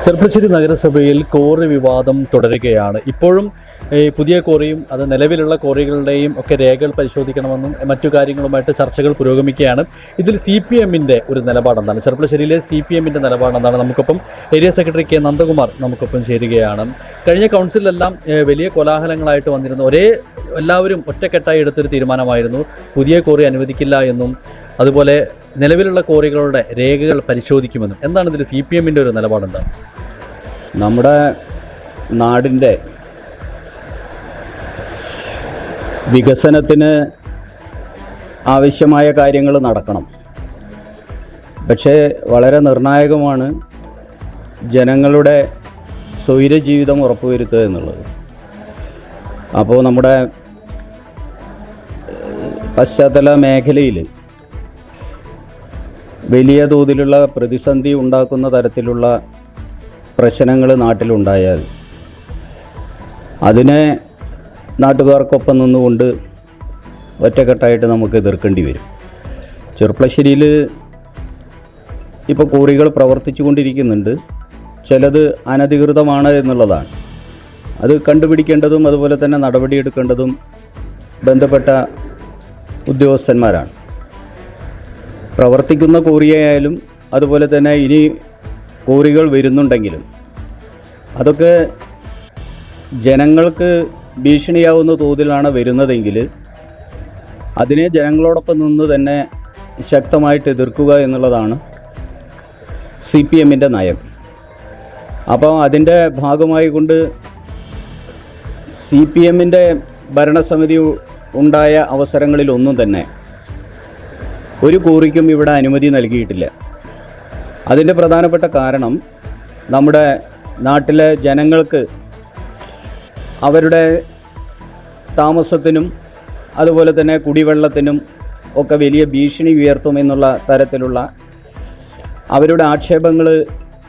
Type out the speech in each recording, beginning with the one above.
ചെർപ്പളശ്ശേരി നഗരസഭയിൽ ക്വാറി വിവാദം തുടരുകയാണ്. ഇപ്പോഴും പുതിയ ക്വാറിയും അത് നിലവിലുള്ള ക്വാറികളുടെയും ഒക്കെ രേഖകൾ പരിശോധിക്കണമെന്നും മറ്റു കാര്യങ്ങളുമായിട്ട് ചർച്ചകൾ പുരോഗമിക്കുകയാണ്. ഇതിൽ CPMൻ്റെ ഒരു നിലപാടെന്താണ്, ചെർപ്പളശ്ശേരിയിലെ CPMൻ്റെ നിലപാടെന്താണ്? നമുക്കൊപ്പം ഏരിയ സെക്രട്ടറി K. നന്ദകുമാർ നമുക്കൊപ്പം ചേരുകയാണ്. കഴിഞ്ഞ കൗൺസിലെല്ലാം വലിയ കോലാഹലങ്ങളായിട്ട് വന്നിരുന്നു. എല്ലാവരും ഒറ്റക്കെട്ടായി എടുത്തൊരു തീരുമാനമായിരുന്നു പുതിയ ക്വാറി അനുവദിക്കില്ല എന്നും അതുപോലെ നിലവിലുള്ള ക്വാറികളുടെ രേഖകൾ പരിശോധിക്കുമെന്നും. എന്താണ് ഇതിൽ CPMൻ്റെ ഒരു നിലപാടെന്താണ്? നമ്മുടെ നാടിൻ്റെ വികസനത്തിന് ആവശ്യമായ കാര്യങ്ങൾ നടക്കണം. പക്ഷേ വളരെ നിർണായകമാണ് ജനങ്ങളുടെ സ്വൈരജീവിതം ഉറപ്പുവരുത്തുക എന്നുള്ളത്. അപ്പോൾ നമ്മുടെ പശ്ചാത്തല മേഖലയിൽ വലിയ തോതിലുള്ള പ്രതിസന്ധി ഉണ്ടാക്കുന്ന തരത്തിലുള്ള പ്രശ്നങ്ങൾ നാട്ടിലുണ്ടായാൽ അതിനെ നാട്ടുകാർക്കൊപ്പം നിന്നുകൊണ്ട് ഒറ്റക്കെട്ടായിട്ട് നമുക്ക് എതിർക്കേണ്ടി വരും. ചെർപ്പളശ്ശേരിയിൽ ഇപ്പോൾ ക്വാറികൾ പ്രവർത്തിച്ചു കൊണ്ടിരിക്കുന്നുണ്ട്. ചിലത് അനധികൃതമാണ് എന്നുള്ളതാണ്. അത് കണ്ടുപിടിക്കേണ്ടതും അതുപോലെ തന്നെ നടപടിയെടുക്കേണ്ടതും ബന്ധപ്പെട്ട ഉദ്യോഗസ്ഥന്മാരാണ്. പ്രവർത്തിക്കുന്ന ക്വാറിയായാലും അതുപോലെ തന്നെ ഇനി ക്വാറികൾ വരുന്നുണ്ടെങ്കിലും അതൊക്കെ ജനങ്ങൾക്ക് ഭീഷണിയാവുന്ന തോതിലാണ് വരുന്നതെങ്കിൽ അതിനെ ജനങ്ങളോടൊപ്പം നിന്ന് തന്നെ ശക്തമായിട്ട് എതിർക്കുക എന്നുള്ളതാണ് CPMൻ്റെ നയം. അപ്പോൾ അതിൻ്റെ ഭാഗമായി കൊണ്ട് CPMൻ്റെ ഭരണസമിതി ഉണ്ടായ അവസരങ്ങളിലൊന്നും തന്നെ ഒരു ക്വാറിക്കും ഇവിടെ അനുമതി നൽകിയിട്ടില്ല. അതിൻ്റെ പ്രധാനപ്പെട്ട കാരണം നമ്മുടെ നാട്ടിലെ ജനങ്ങൾക്ക് അവരുടെ താമസത്തിനും അതുപോലെ തന്നെ കുടിവെള്ളത്തിനും ഒക്കെ വലിയ ഭീഷണി ഉയർത്തുമെന്നുള്ള തരത്തിലുള്ള അവരുടെ ആക്ഷേപങ്ങൾ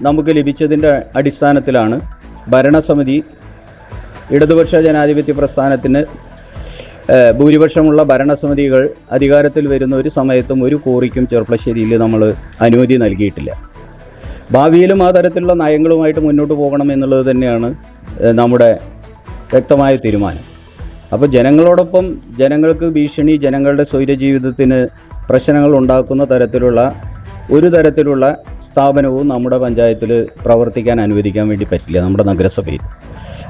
നമുക്ക് ലഭിച്ചതിൻ്റെ അടിസ്ഥാനത്തിലാണ് ഭരണസമിതി ഇടതുപക്ഷ ജനാധിപത്യ പ്രസ്ഥാനത്തിന് ഭൂരിപക്ഷമുള്ള ഭരണസമിതികൾ അധികാരത്തിൽ വരുന്ന ഒരു സമയത്തും ഒരു ക്വാറിക്കും ചെർപ്പളശ്ശേരിയിൽ നമ്മൾ അനുമതി നൽകിയിട്ടില്ല. ഭാവിയിലും ആ തരത്തിലുള്ള നയങ്ങളുമായിട്ട് മുന്നോട്ട് പോകണം എന്നുള്ളത് തന്നെയാണ് നമ്മുടെ വ്യക്തമായ തീരുമാനം. അപ്പോൾ ജനങ്ങളോടൊപ്പം ജനങ്ങൾക്ക് ഭീഷണി, ജനങ്ങളുടെ സ്വൈരജീവിതത്തിന് പ്രശ്നങ്ങൾ ഉണ്ടാക്കുന്ന തരത്തിലുള്ള ഒരു തരത്തിലുള്ള സ്ഥാപനവും നമ്മുടെ പഞ്ചായത്തിൽ പ്രവർത്തിക്കാൻ അനുവദിക്കാൻ വേണ്ടി പറ്റില്ല, നമ്മുടെ നഗരസഭയിൽ.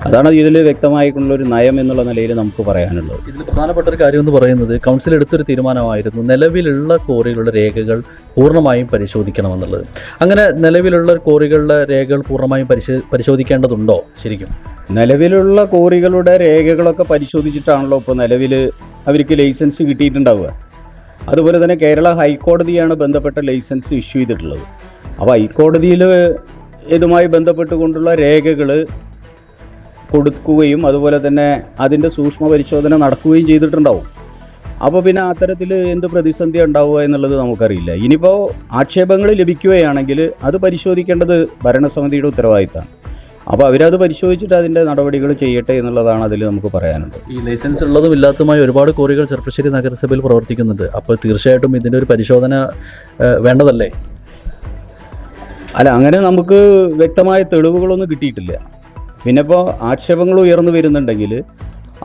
അതാണ് ഇതിൽ വ്യക്തമായിട്ടുള്ളൊരു നയം എന്നുള്ള നിലയിൽ നമുക്ക് പറയാനുള്ളത്. ഇതിൽ പ്രധാനപ്പെട്ട ഒരു കാര്യം എന്ന് പറയുന്നത് കൗൺസിൽ എടുത്തൊരു തീരുമാനമായിരുന്നു നിലവിലുള്ള ക്വാറികളുടെ രേഖകൾ പൂർണ്ണമായും പരിശോധിക്കണമെന്നുള്ളത്. അങ്ങനെ നിലവിലുള്ള ക്വാറികളുടെ രേഖകൾ പൂർണ്ണമായും പരിശോധിക്കേണ്ടതുണ്ടോ? ശരിക്കും നിലവിലുള്ള ക്വാറികളുടെ രേഖകളൊക്കെ പരിശോധിച്ചിട്ടാണല്ലോ ഇപ്പോൾ നിലവിൽ അവർക്ക് ലൈസൻസ് കിട്ടിയിട്ടുണ്ടാവുക. അതുപോലെ തന്നെ കേരള ഹൈക്കോടതിയാണ് ബന്ധപ്പെട്ട ലൈസൻസ് ഇഷ്യൂ ചെയ്തിട്ടുള്ളത്. അപ്പോൾ ഹൈക്കോടതിയിൽ ഇതുമായി ബന്ധപ്പെട്ടുകൊണ്ടുള്ള രേഖകൾ കൊടുക്കുകയും അതുപോലെ തന്നെ അതിൻ്റെ സൂക്ഷ്മ പരിശോധന നടക്കുകയും ചെയ്തിട്ടുണ്ടാവും. അപ്പോൾ പിന്നെ അത്തരത്തിൽ എന്ത് പ്രതിസന്ധി ഉണ്ടാവുക എന്നുള്ളത് നമുക്കറിയില്ല. ഇനിയിപ്പോൾ ആക്ഷേപങ്ങൾ ലഭിക്കുകയാണെങ്കിൽ അത് പരിശോധിക്കേണ്ടത് ഭരണസമിതിയുടെ ഉത്തരവാദിത്തമാണ്. അപ്പോൾ അവരത് പരിശോധിച്ചിട്ട് അതിൻ്റെ നടപടികൾ ചെയ്യട്ടെ എന്നുള്ളതാണ് അതിൽ നമുക്ക് പറയാനുള്ളത്. ഈ ലൈസൻസ് ഉള്ളതും ഇല്ലാത്തതുമായ ഒരുപാട് ക്വാറികൾ ചെർപ്പളശ്ശേരി നഗരസഭയിൽ പ്രവർത്തിക്കുന്നുണ്ട്. അപ്പോൾ തീർച്ചയായിട്ടും ഇതിൻ്റെ ഒരു പരിശോധന വേണ്ടതല്ലേ? അല്ല, അങ്ങനെ നമുക്ക് വ്യക്തമായ തെളിവുകളൊന്നും കിട്ടിയിട്ടില്ല. പിന്നെ ഇപ്പോൾ ആക്ഷേപങ്ങൾ ഉയർന്നു വരുന്നുണ്ടെങ്കിൽ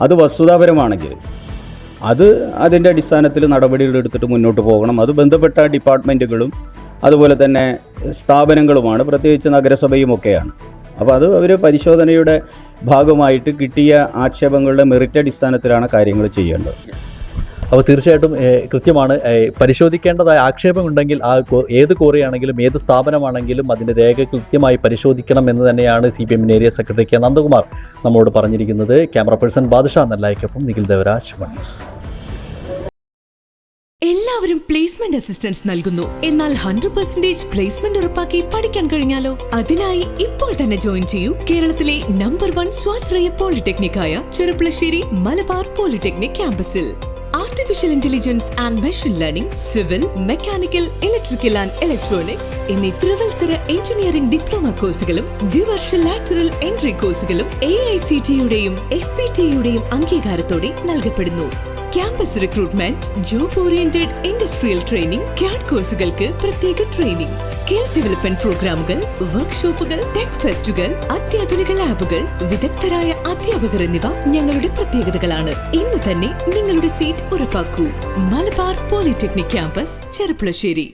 അത് വസ്തുതാപരമാണെങ്കിൽ അത് അതിൻ്റെ അടിസ്ഥാനത്തിൽ നടപടികൾ എടുത്തിട്ട് മുന്നോട്ട് പോകണം. അത് ബന്ധപ്പെട്ട ഡിപ്പാർട്ട്മെൻറ്റുകളും അതുപോലെ തന്നെ സ്ഥാപനങ്ങളുമാണ്, പ്രത്യേകിച്ച് നഗരസഭയും ഒക്കെയാണ്. അപ്പോൾ അത് അവർ പരിശോധനയുടെ ഭാഗമായിട്ട് കിട്ടിയ ആക്ഷേപങ്ങളുടെ മെറിറ്റ് അടിസ്ഥാനത്തിലാണ് കാര്യങ്ങൾ ചെയ്യേണ്ടത്. അപ്പോൾ തീർച്ചയായിട്ടും കൃത്യമാണ്, പരിശോധിക്കേണ്ടതായ ആക്ഷേപമുണ്ടെങ്കിൽ ഏത് ക്വാറിയാണെങ്കിലും ഏത് സ്ഥാപനമാണെങ്കിലും അതിൻ്റെ രേഖ കൃത്യമായി പരിശോധിക്കണം എന്ന് തന്നെയാണ് CPM area secretary K. Nandakumar നമ്മളോട് പറഞ്ഞിരിക്കുന്നത്. ക്യാമറ പേഴ്സൺ ബാദുഷാ നെല്ലായിക്കൊപ്പം നിഖിൽ ദേവരാജ്, ന്യൂസ്. എല്ലാവരും പ്ലേസ്മെന്റ് അസിസ്റ്റൻസ് നൽകുന്നു. എന്നാൽ 100% പ്ലേസ്മെന്റ് ഉറപ്പാക്കി പഠിക്കാൻ കഴിഞ്ഞാലോ? അതിനായി ഇപ്പോൾ തന്നെ ജോയിൻ ചെയ്യൂ കേരളത്തിലെ നമ്പർ 1 സ്വാശ്രയ പോളിടെക്നിക്കായ ചെർപ്പളശ്ശേരി മലബാർ പോളിടെക്നിക് ക്യാമ്പസിൽ. Artificial intelligence and machine learning, civil, mechanical, electrical and electronics എന്നീ ത്രിവത്സര എഞ്ചിനീയറിംഗ് ഡിപ്ലോമ കോഴ്സുകളും ദ്വിവർഷ ലാറ്ററൽ എൻട്രി കോഴ്സുകളും AICTEയുടെയും SPTEയുടെയും അംഗീകാരത്തോടെ നൽകപ്പെടുന്നു. Campus recruitment, job oriented industrial training, CAD കോഴ്സുകൾക്ക് പ്രത്യേക ട്രെയിനിംഗ്, സ്കിൽ ഡെവലപ്മെന്റ് പ്രോഗ്രാമുകൾ, വർക്ക്ഷോപ്പുകൾ, ടെക് ഫെസ്റ്റുകൾ, അത്യാധുനിക ലാബുകൾ, വിദഗ്ധരായ അധ്യാപകർ എന്നിവ ഞങ്ങളുടെ പ്രത്യേകതകളാണ്. ഇന്ന് തന്നെ നിങ്ങളുടെ സീറ്റ് ഉറപ്പാക്കൂ. Malabar polytechnic campus, Cherpulassery.